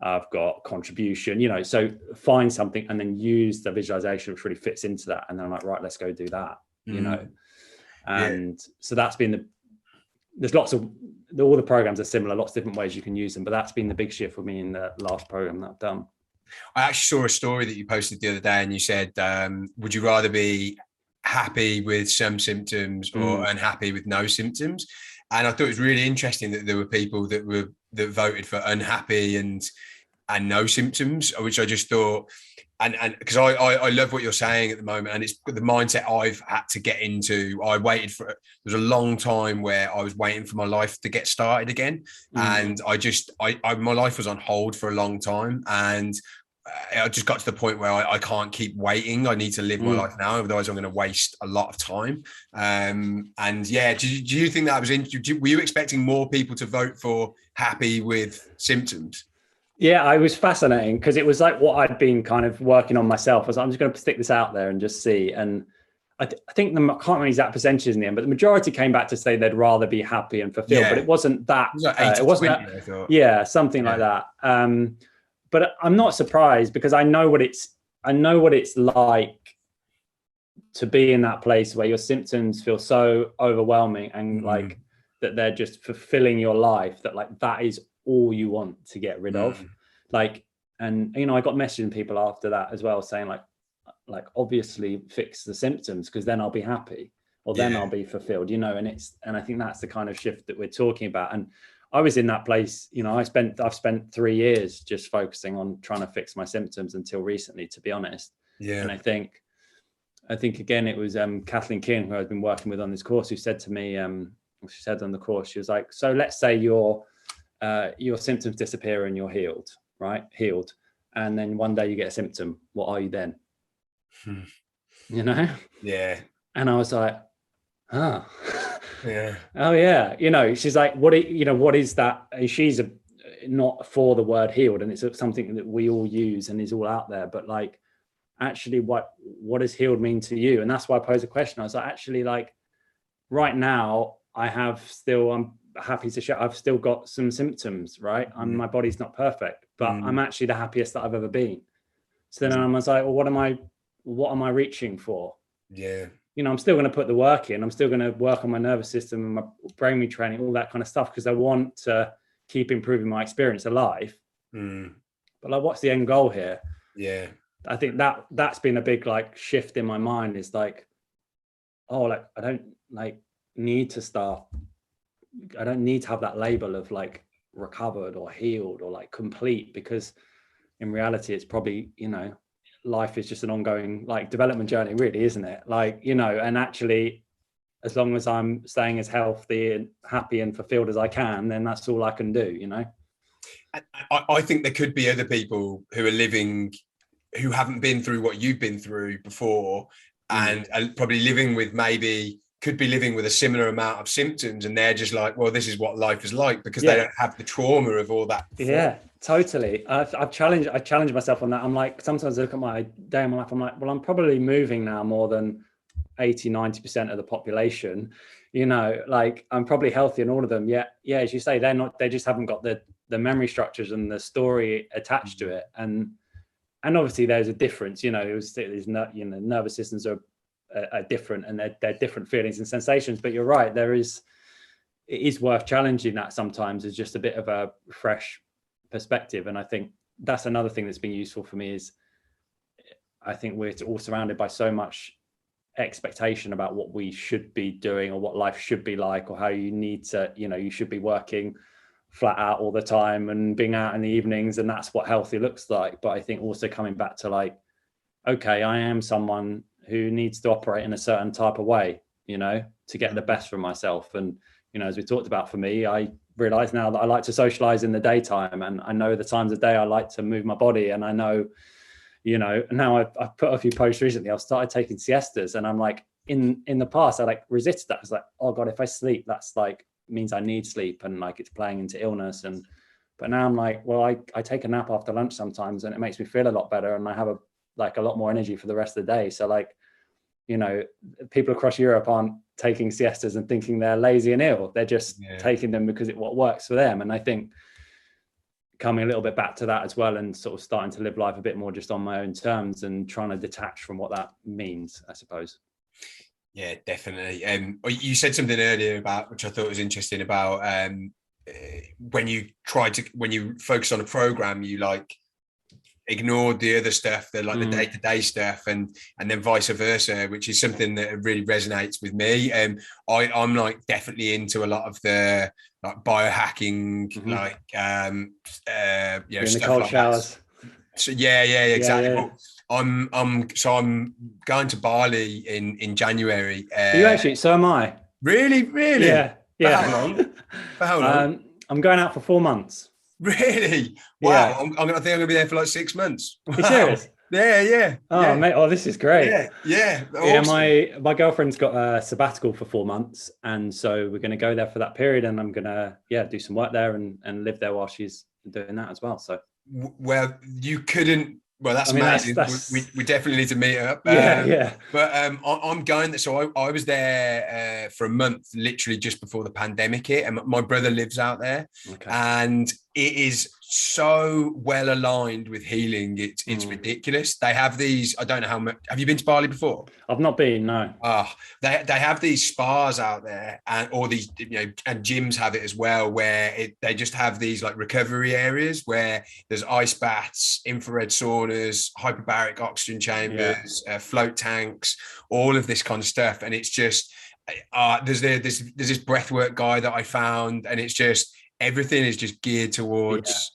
I've got contribution, so find something and then use the visualization which really fits into that. And then I'm like, right, let's go do that, And so that's been there's lots of all the programs are similar, lots of different ways you can use them, but that's been the big shift for me in the last program that I've done.
I actually saw a story that you posted the other day, and you said, would you rather be happy with some symptoms or unhappy with no symptoms? And I thought it was really interesting that there were people that voted for unhappy and no symptoms, which I just thought, and because I love what you're saying at the moment, and it's the mindset I've had to get into. I waited for, there was a long time where I was waiting for my life to get started again, and my life was on hold for a long time, and I just got to the point where I can't keep waiting. I need to live my life now, otherwise I'm going to waste a lot of time. And yeah, do you think that was were you expecting more people to vote for happy with symptoms?
Yeah, I was fascinating because it was like what I'd been kind of working on myself. I'm just going to stick this out there and just see. And I think I can't remember exact percentages in the end, but the majority came back to say they'd rather be happy and fulfilled. Yeah. But it wasn't that. It was like it wasn't. 20, yeah, something like that. But I'm not surprised because I know what it's like to be in that place where your symptoms feel so overwhelming and like that they're just fulfilling your life, that like that is all you want to get rid of. Like, and you know, I got messaging people after that as well saying like obviously fix the symptoms because then I'll be happy, or then I'll be fulfilled, you know. And I think that's the kind of shift that we're talking about. And I was in that place, you know, I've spent 3 years just focusing on trying to fix my symptoms until recently, to be honest. Yeah. And I think again, it was Kathleen King, who I've been working with on this course, who said to me, she said on the course, she was like, so let's say your symptoms disappear and you're healed, right? Healed. And then one day you get a symptom. What are you then? You know? Yeah. And I was like, oh. Yeah. Oh yeah. You know, she's like, what is that? And she's not for the word healed, and it's something that we all use and is all out there. But like, actually, what does healed mean to you? And that's why I posed a question. I was like, actually, like right now, I'm happy to share, I've still got some symptoms, right? My body's not perfect, but I'm actually the happiest that I've ever been. So then I was like, well, what am I reaching for? Yeah. You know, I'm still going to put the work in. I'm still going to work on my nervous system and my brain retraining, all that kind of stuff, because I want to keep improving my experience of life. But like, what's the end goal here? Yeah. I think that's been a big like shift in my mind, is like, oh, like I don't need to have that label of like recovered or healed or like complete, because in reality, it's probably, you know, life is just an ongoing like development journey, really, isn't it? Like, you know, and actually, as long as I'm staying as healthy and happy and fulfilled as I can, then that's all I can do, you know?
I think there could be other people who are living, who haven't been through what you've been through before, and probably could be living with a similar amount of symptoms, and they're just like, well, this is what life is like, because they don't have the trauma of all that before. Yeah,
totally. I challenge myself on that. I'm like, sometimes I look at my day in my life, I'm like, well, I'm probably moving now more than 80-90% of the population, you know, like I'm probably healthy in all of them. Yeah, as you say, they just haven't got the memory structures and the story attached to it. And obviously there's a difference, you know, nervous systems are different, and they're different feelings and sensations. But you're right, it is worth challenging that sometimes, as just a bit of a fresh perspective. And I think that's another thing that's been useful for me, is I think we're all surrounded by so much expectation about what we should be doing, or what life should be like, or how you need to, you know, you should be working flat out all the time and being out in the evenings, and that's what healthy looks like. But I think also coming back to like, okay, I am someone who needs to operate in a certain type of way, you know, to get the best from myself. And, you know, as we talked about, for me, I realize now that I like to socialize in the daytime, and I know the times of day I like to move my body. And I know, you know, now I've put a few posts recently, I've started taking siestas, and I'm like, in the past, I like resisted that. I was like, oh God, if I sleep, that's like means I need sleep, and like it's playing into illness. But now I'm like, well, I take a nap after lunch sometimes, and it makes me feel a lot better, and I have a lot more energy for the rest of the day. So like, you know, people across Europe aren't taking siestas and thinking they're lazy and ill. They're just taking them because what works for them. And I think coming a little bit back to that as well, and sort of starting to live life a bit more just on my own terms, and trying to detach from what that means, I suppose.
Yeah, definitely. You said something earlier about, which I thought was interesting, about when you focus on a program, you like ignored the other stuff, the like the day-to-day stuff, and then vice versa, which is something that really resonates with me. I'm like definitely into a lot of the like biohacking, like you know,
in the
stuff
cold
like
showers.
that. So yeah, exactly.
Yeah.
Well, I'm going to Bali in January.
Are you actually? So am I.
Really?
Yeah.
For how long? For how long?
I'm going out for 4 months.
Really? Wow.
Yeah.
I think I'm gonna be there for like 6 months.
Are you
Wow.
serious?
Yeah.
Oh, mate. Oh, this is great.
Yeah.
Yeah,
Awesome.
my girlfriend's got a sabbatical for 4 months, and so we're going to go there for that period, and I'm gonna do some work there and live there while she's doing that as well. So
Well, you couldn't. Well, that's
I mean,
amazing.
that's
We definitely need to meet up.
yeah.
But I'm going there. So I was there for a month, literally just before the pandemic hit, and my brother lives out there,
Okay.
and it is so well aligned with healing. It's ridiculous. They have these. I don't know how much. Have you been to Bali before?
I've not been, no.
They have these spas out there, and or these, you know, and gyms have it as well, where they just have these like recovery areas where there's ice baths, infrared saunas, hyperbaric oxygen chambers, float tanks, all of this kind of stuff. And it's just there's this breathwork guy that I found, and it's just everything is just geared towards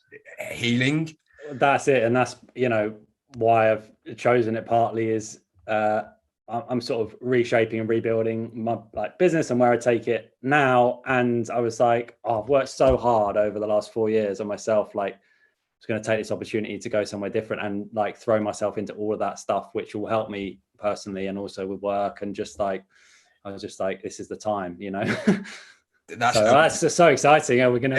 healing.
That's it, and that's, you know, why I've chosen it. Partly is I'm sort of reshaping and rebuilding my like business and where I take it now. And I was like, oh, I've worked so hard over the last 4 years on myself. Like, I was going to take this opportunity to go somewhere different and like throw myself into all of that stuff, which will help me personally and also with work. And just like, I was just like, this is the time, you know. That's just so exciting. Yeah, we're gonna.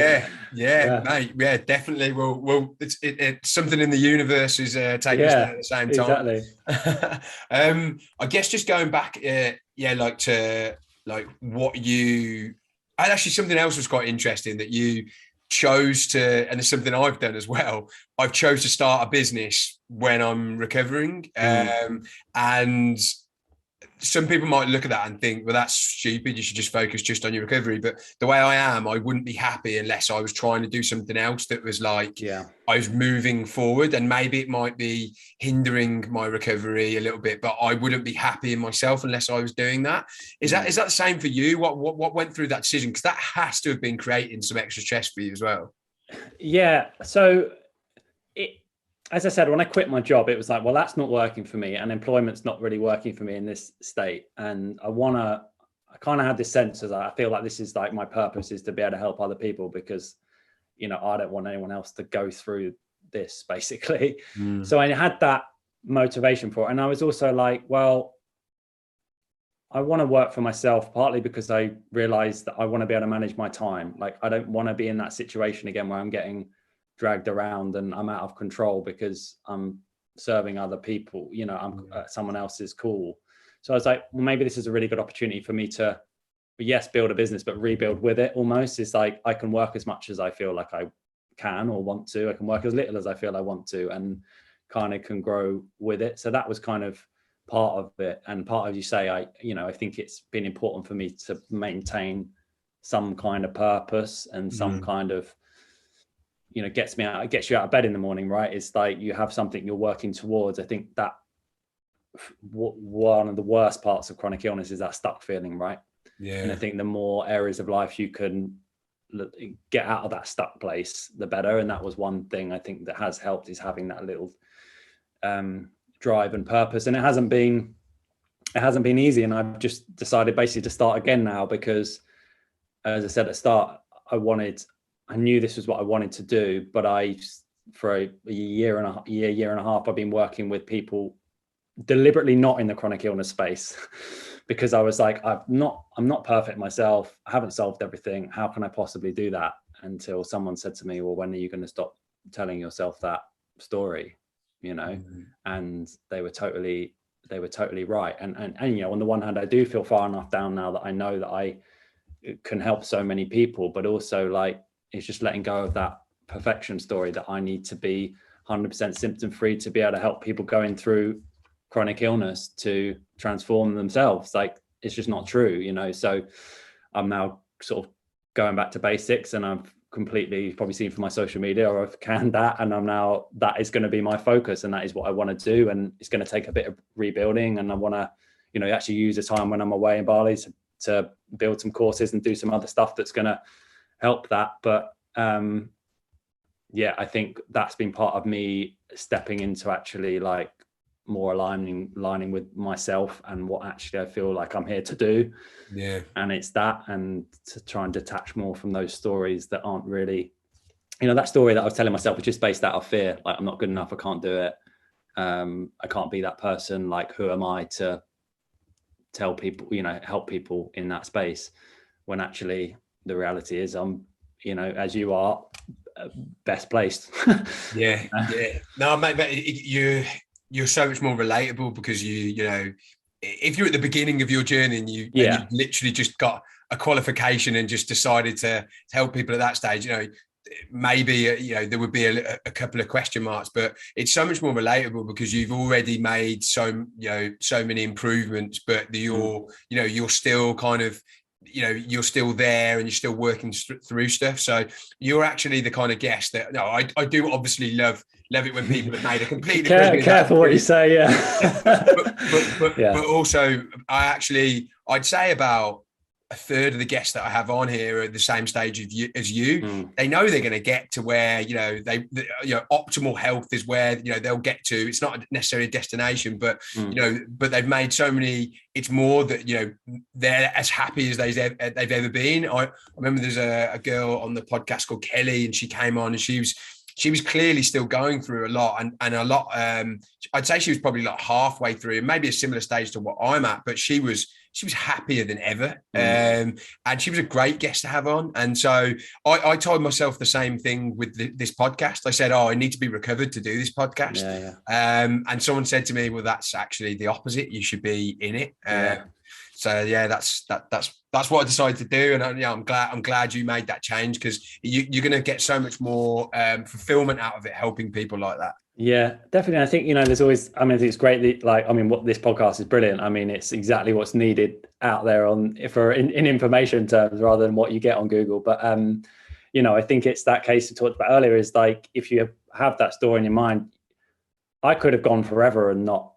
Mate. Yeah, definitely. Well, it's something in the universe is taking us there at the same time.
Exactly.
I guess just going back, like to like what you. And actually, something else was quite interesting that you chose to, and it's something I've done as well. I've chose to start a business when I'm recovering, and some people might look at that and think, well, that's stupid. You should just focus just on your recovery. But the way I am, I wouldn't be happy unless I was trying to do something else that was like, I was moving forward, and maybe it might be hindering my recovery a little bit, but I wouldn't be happy in myself unless I was doing that. Is that the same for you? What went through that decision? Because that has to have been creating some extra stress for you as well.
Yeah. So as I said, when I quit my job, it was like, well, that's not working for me, and employment's not really working for me in this state. And I kind of had this sense as I feel like this is like my purpose is to be able to help other people, because, you know, I don't want anyone else to go through this basically. So I had that motivation for it. And I was also like, well, I want to work for myself, partly because I realized that I want to be able to manage my time. Like, I don't want to be in that situation again where I'm getting dragged around and I'm out of control because I'm serving other people, you know, I'm someone else's call. So I was like, well, maybe this is a really good opportunity for me to, yes, build a business, but rebuild with it almost. It's like, I can work as much as I feel like I can or want to. I can work as little as I feel I want to, and kind of can grow with it. So that was kind of part of it. And part of, you say, I think it's been important for me to maintain some kind of purpose and some kind of, you know, gets you out of bed in the morning, right? It's like you have something you're working towards. I think that one of the worst parts of chronic illness is that stuck feeling, right? And I think the more areas of life you can get out of that stuck place, the better. And that was one thing I think that has helped, is having that little drive and purpose. And it hasn't been easy. And I've just decided basically to start again now, because as I said at the start, I knew this was what I wanted to do, but for a year and a half, I've been working with people deliberately not in the chronic illness space, because I was like, I'm not perfect myself. I haven't solved everything. How can I possibly do that? Until someone said to me, well, when are you going to stop telling yourself that story? You know, and they were totally right. And you know, on the one hand, I do feel far enough down now that I know that I can help so many people, but also like, it's just letting go of that perfection story that I need to be 100% symptom free to be able to help people going through chronic illness to transform themselves. Like, it's just not true, you know. So I'm now sort of going back to basics, and I've completely, you've probably seen from my social media, or I've canned that, and that is going to be my focus, and that is what I want to do. And it's going to take a bit of rebuilding, and I want to, actually use the time when I'm away in Bali to build some courses and do some other stuff that's going to help that. But I think that's been part of me stepping into actually like more aligning with myself and what actually I feel like I'm here to do.
Yeah.
And it's that, and to try and detach more from those stories that aren't really, that story that I was telling myself was just based out of fear. Like, I'm not good enough. I can't do it. I can't be that person. Like, who am I to tell people, help people in that space, when actually the reality is I'm, as you are, best placed.
Yeah. No, mate, you're so much more relatable, because if you're at the beginning of your journey and you've literally just got a qualification and just decided to help people at that stage, maybe there would be a couple of question marks, but it's so much more relatable because you've already made so many improvements, but you're still kind of, you're still there and you're still working through stuff. So you're actually the kind of guest that, I do obviously love it when people have made a completely
careful what you say.
But also I'd say about a third of the guests that I have on here are at the same stage as you. They know they're going to get to where, optimal health is where, they'll get to. It's not necessarily a destination, but, but they've made so many, it's more that, they're as happy as they've ever been. I remember there's a girl on the podcast called Kelly, and she came on and she was clearly still going through a lot, and a lot. I'd say she was probably like halfway through, and maybe a similar stage to what I'm at, but she was happier than ever. And she was a great guest to have on. And so I told myself the same thing with this podcast. I said, I need to be recovered to do this podcast. And someone said to me, well, that's actually the opposite. You should be in it. So that's what I decided to do, and I'm glad you made that change, because you're going to get so much more fulfillment out of it, helping people like that.
Yeah, definitely. I think there's always. I think it's great that what this podcast is brilliant. It's exactly what's needed out there in information terms, rather than what you get on Google. But I think it's that case we talked about earlier. Is like, if you have that story in your mind, I could have gone forever and not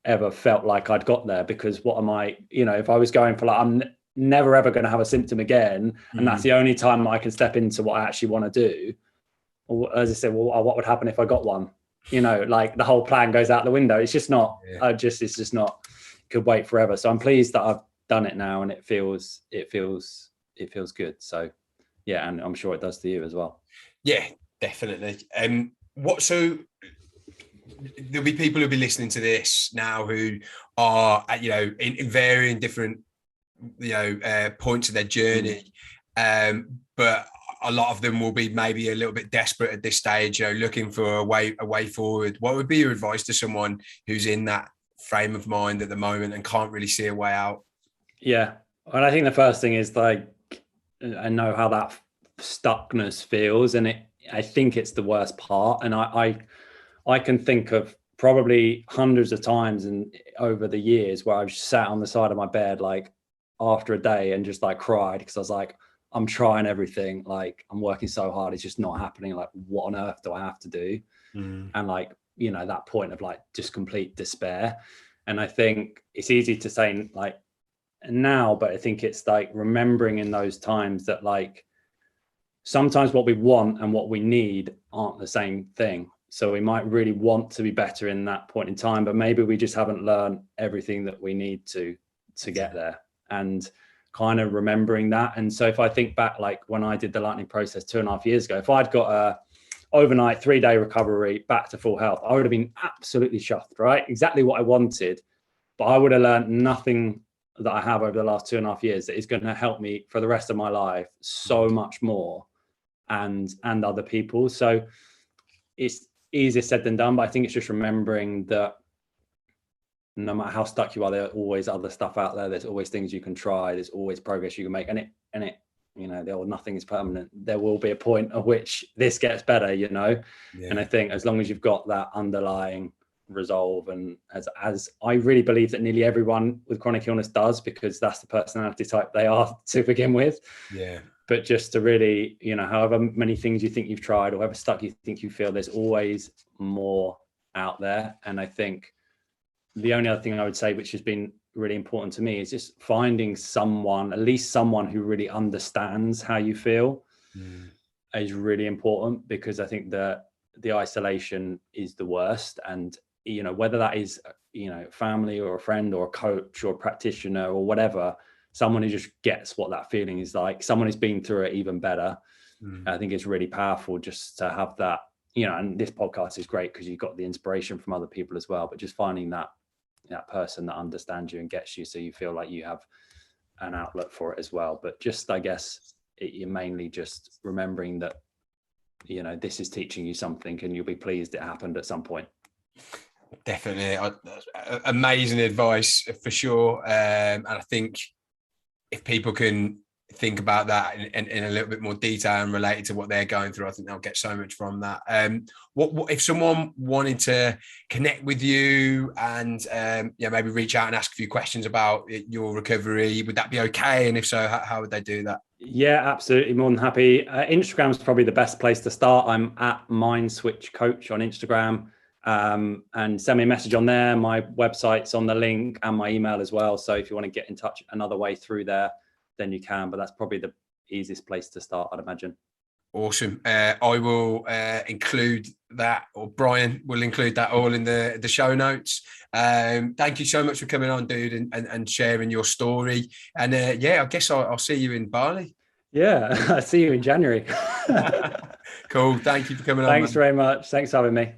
ever felt like I'd got there, because what am I, if I was going for like, I'm never ever going to have a symptom again, and that's the only time I can step into what I actually want to do. Or, as I said, well, what would happen if I got one? Like, the whole plan goes out the window. It's just not, it's just not, could wait forever. So I'm pleased that I've done it now, and it feels good. So and I'm sure it does to you as well.
Yeah, definitely. So there'll be people who'll be listening to this now who are, in varying different, points of their journey. But a lot of them will be maybe a little bit desperate at this stage, looking for a way forward. What would be your advice to someone who's in that frame of mind at the moment and can't really see a way out?
Yeah. And I think the first thing is, like, I know how that stuckness feels, and I think it's the worst part. And I can think of probably hundreds of times and over the years where I've sat on the side of my bed, like, after a day, and just like cried, because I was like, I'm trying everything, like, I'm working so hard, it's just not happening. Like, what on earth do I have to do? And like, that point of like just complete despair. And I think it's easy to say like now, but I think it's like remembering in those times that, like, sometimes what we want and what we need aren't the same thing. So we might really want to be better in that point in time, but maybe we just haven't learned everything that we need to get there, and kind of remembering that. And so if I think back, like when I did the lightning process 2.5 years ago, if I'd got a overnight 3-day recovery back to full health, I would have been absolutely chuffed, right? Exactly what I wanted. But I would have learned nothing that I have over the last 2.5 years that is going to help me for the rest of my life so much more, and other people. So it's easier said than done, but I think it's just remembering that no matter how stuck you are, there are always other stuff out there. There's always things you can try. There's always progress you can make. And it, nothing is permanent. There will be a point at which this gets better, And I think as long as you've got that underlying resolve, and as I really believe that nearly everyone with chronic illness does, because that's the personality type they are to begin with. but just to really, however many things you think you've tried, or however stuck you think you feel, there's always more out there. And I think the only other thing I would say, which has been really important to me, is just finding someone, at least someone who really understands how you feel, is really important, because I think that the isolation is the worst. And, whether that is, family or a friend or a coach or a practitioner or whatever, someone who just gets what that feeling is like, someone who's been through it even better. I think it's really powerful just to have that, and this podcast is great because you've got the inspiration from other people as well, but just finding that person that understands you and gets you, so you feel like you have an outlet for it as well. But just, I guess, you're mainly just remembering that, this is teaching you something, and you'll be pleased it happened at some point.
Definitely. Amazing advice for sure. And I think if people can think about that in a little bit more detail and relate it to what they're going through, I think they'll get so much from that. What if someone wanted to connect with you and maybe reach out and ask a few questions about your recovery? Would that be okay? And if so, how would they do that?
Yeah, absolutely. More than happy. Instagram is probably the best place to start. I'm at Mind Switch Coach on Instagram. And send me a message on there. My website's on the link, and my email as well. So if you want to get in touch another way through there, then you can. But that's probably the easiest place to start, I'd imagine.
Awesome. I will include that, or Brian will include that all in the show notes. Thank you so much for coming on, dude, and sharing your story. And I guess I'll see you in Bali.
Yeah, I'll see you in January.
Cool. Thank you for coming on.
Thanks very much. Thanks for having me.